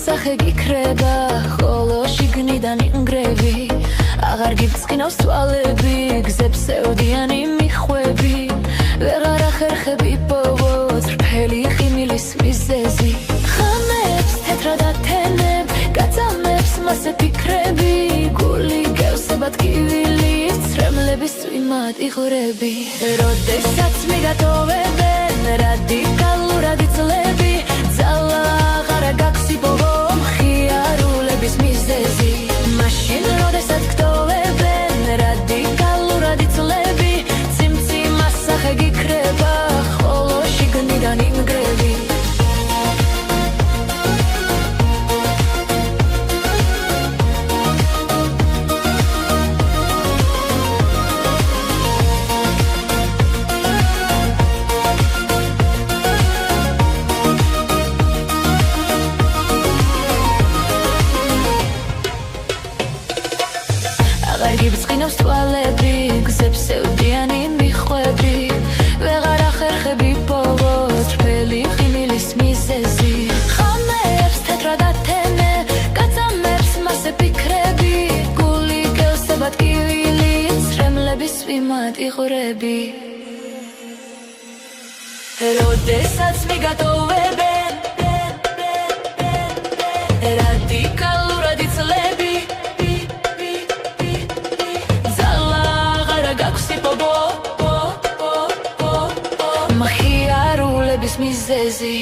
მასახე გიქრება ხოლო შიგნიდან ინგრევი აღარ გიბწყინავს თვალები გზებს ევდიანი მიხვები ვეღარ ახერხები პოვოს რფელი ხიმილის მიზეზი ხამებს თეთრად ათენებ გაწამებს მასე ფიქრები გული გევსებად კივილი ცრემლების წვიმად იღვრები როდესაც მიგატოვებენ რადიკალურად იწლები ძალა აღარა გაქვს იპოვო მხიარულების მიზეზი მაშინ როდესაც გტოვებენ რადიკალურად იწლები ციმციმ ასახე გიქრება ხოლო შიგნიდან ინგრევი გიბწყინავს თვალები გზებს ევდიანი მიხვები ვეღარ ახერხები პოვოს რფელი ხიმილის მიზეზი ხამებს თეთრად ათენე გაწამებს მასე ფიქრები გული გევსებად კივილი ცრემლების წვიმად იღვრები როდესაც მიგატოვებენ რადიკალურად იწლები მხიარულების მიზეზი